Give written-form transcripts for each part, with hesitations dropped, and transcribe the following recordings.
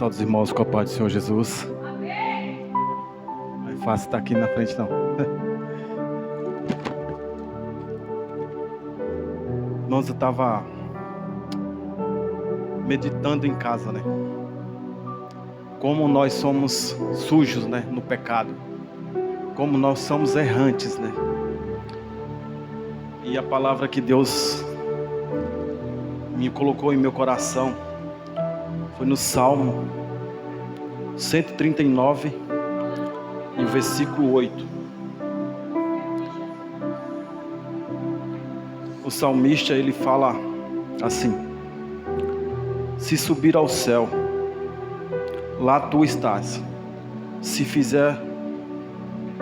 Saúde os irmãos com a paz do Senhor Jesus. Amém. Não é fácil estar aqui na frente, não. Irmãos, eu estava meditando em casa, né? Como nós somos sujos, né? No pecado. Como nós somos errantes, né? E a palavra que Deus me colocou em meu coração foi no Salmo 139, e o versículo 8. O salmista, ele fala assim: se subir ao céu, lá tu estás. Se fizer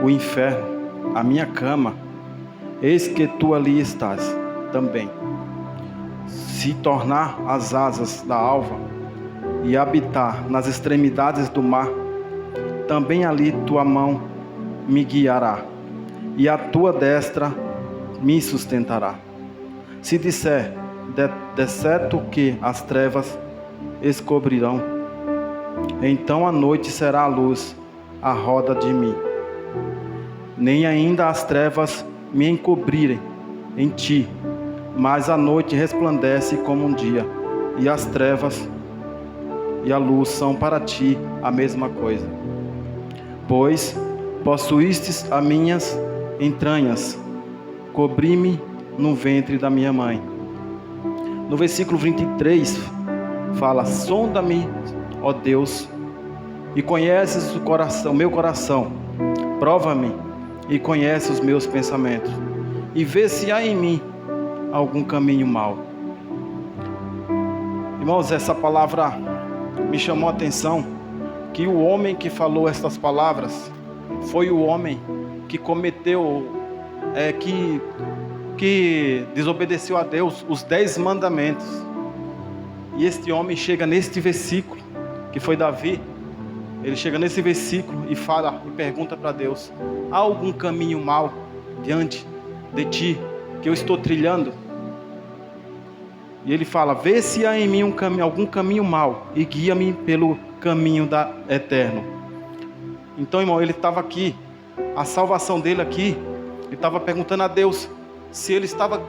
o inferno a minha cama, eis que tu ali estás também. Se tornar as asas da alva e habitar nas extremidades do mar, também ali tua mão me guiará, e a tua destra me sustentará. Se disser, de certo que as trevas escobrirão, então a noite será a luz à roda de mim. Nem ainda as trevas me encobrirem em ti, mas a noite resplandece como um dia, e as trevas e a luz são para ti a mesma coisa. Pois possuístes as minhas entranhas, cobri-me no ventre da minha mãe. No versículo 23 fala: sonda-me, ó Deus, e conheces o coração, meu coração, prova-me e conhece os meus pensamentos, e vê se há em mim algum caminho mau. Irmãos, essa palavra me chamou a atenção, que o homem que falou estas palavras foi o homem que cometeu, que desobedeceu a Deus, os 10 mandamentos. E este homem chega neste versículo, que foi Davi. Ele chega nesse versículo e fala, e pergunta para Deus: há algum caminho mau diante de ti que eu estou trilhando? E ele fala: vê se há em mim algum caminho mau e guia-me pelo caminho eterno. Então, irmão, ele estava aqui, a salvação dele aqui, ele estava perguntando a Deus se ele estava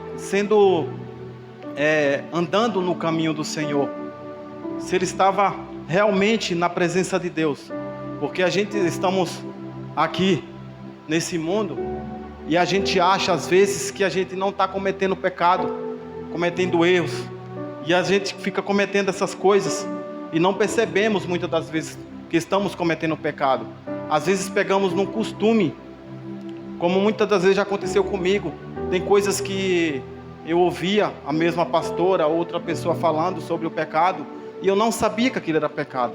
andando no caminho do Senhor, se ele estava realmente na presença de Deus. Porque a gente estamos aqui nesse mundo e a gente acha às vezes que a gente não está cometendo pecado, cometendo erros, e a gente fica cometendo essas coisas e não percebemos muitas das vezes que estamos cometendo pecado. Às vezes pegamos num costume, como muitas das vezes já aconteceu comigo. Tem coisas que eu ouvia a mesma pastora, outra pessoa falando sobre o pecado, e eu não sabia que aquilo era pecado,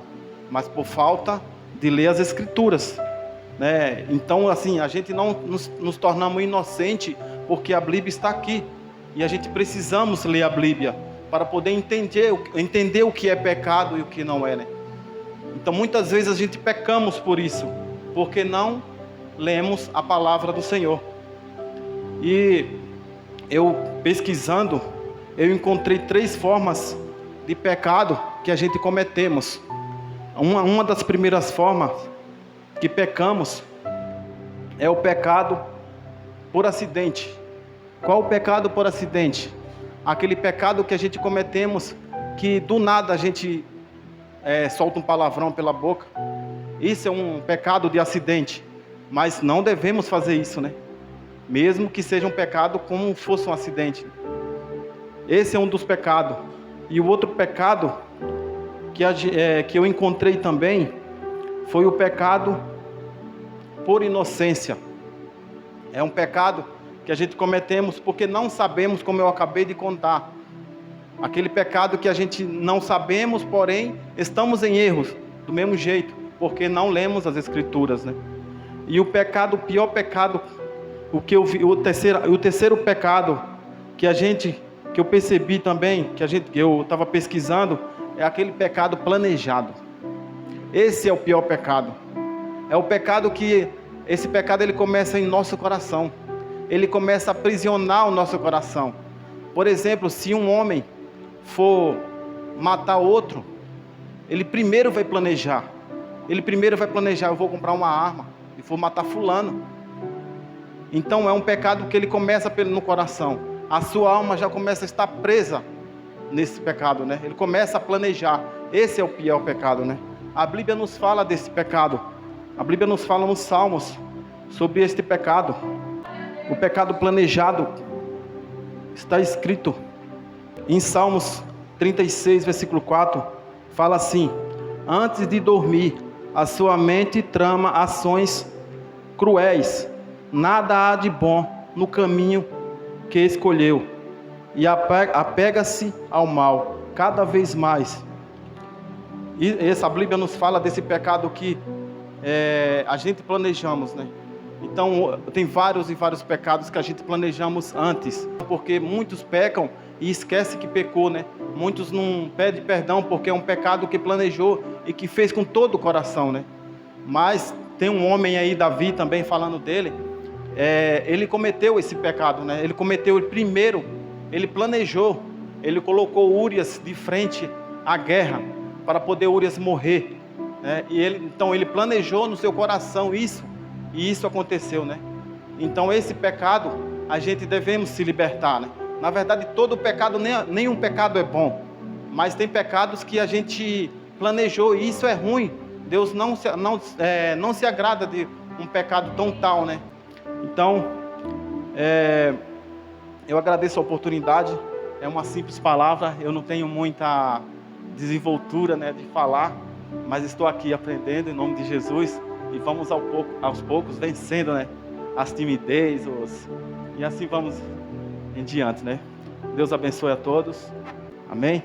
mas por falta de ler as escrituras, né? Então, assim, a gente não nos tornamos inocentes, porque a Bíblia está aqui, e a gente precisamos ler a Bíblia para poder entender o que é pecado e o que não é, né? Então, muitas vezes a gente pecamos por isso, porque não lemos a palavra do Senhor. E eu pesquisando, eu encontrei 3 formas de pecado que a gente cometemos. Uma das primeiras formas que pecamos é o pecado por acidente. Qual o pecado por acidente? Aquele pecado que a gente cometemos, que do nada a gente solta um palavrão pela boca. Isso é um pecado de acidente, mas não devemos fazer isso, né? Mesmo que seja um pecado como fosse um acidente. Esse é um dos pecados. E o outro pecado que eu encontrei também foi o pecado por inocência. É um pecado que a gente cometemos porque não sabemos, como eu acabei de contar. Aquele pecado que a gente não sabemos, porém estamos em erros do mesmo jeito, porque não lemos as escrituras, né? E o pior pecado, o terceiro pecado que eu percebi também, que eu estava pesquisando, é aquele pecado planejado. Esse é o pior pecado. É o pecado que, esse pecado ele começa em nosso coração. Ele começa a aprisionar o nosso coração. Por exemplo, se um homem for matar outro, ele primeiro vai planejar. Ele primeiro vai planejar, eu vou comprar uma arma e vou matar fulano. Então é um pecado que ele começa no coração. A sua alma já começa a estar presa nesse pecado, né? Ele começa a planejar. Esse é o pior pecado, né? A Bíblia nos fala desse pecado. A Bíblia nos fala nos Salmos sobre este pecado. O pecado planejado está escrito em Salmos 36, versículo 4. Fala assim: antes de dormir, a sua mente trama ações cruéis. Nada há de bom no caminho que escolheu, e apega-se ao mal cada vez mais. E essa Bíblia nos fala desse pecado que a gente planejamos, né? Então tem vários e vários pecados que a gente planejamos antes, porque muitos pecam e esquece que pecou, né? Muitos não pedem perdão porque é um pecado que planejou e que fez com todo o coração, né? Mas tem um homem aí, Davi, também falando dele. Ele cometeu esse pecado, né? Ele cometeu primeiro, ele planejou, ele colocou Urias de frente à guerra para poder Urias morrer, né? Então ele planejou no seu coração isso, e isso aconteceu, né? Então esse pecado a gente devemos se libertar, né? Na verdade, todo pecado, nenhum pecado é bom, mas tem pecados que a gente planejou e isso é ruim. Deus não se agrada de um pecado tão tal, né? Então, eu agradeço a oportunidade. É uma simples palavra, eu não tenho muita desenvoltura, né, de falar, mas estou aqui aprendendo em nome de Jesus e vamos aos poucos vencendo, né, as timidez, e assim vamos em diante, né? Deus abençoe a todos. Amém?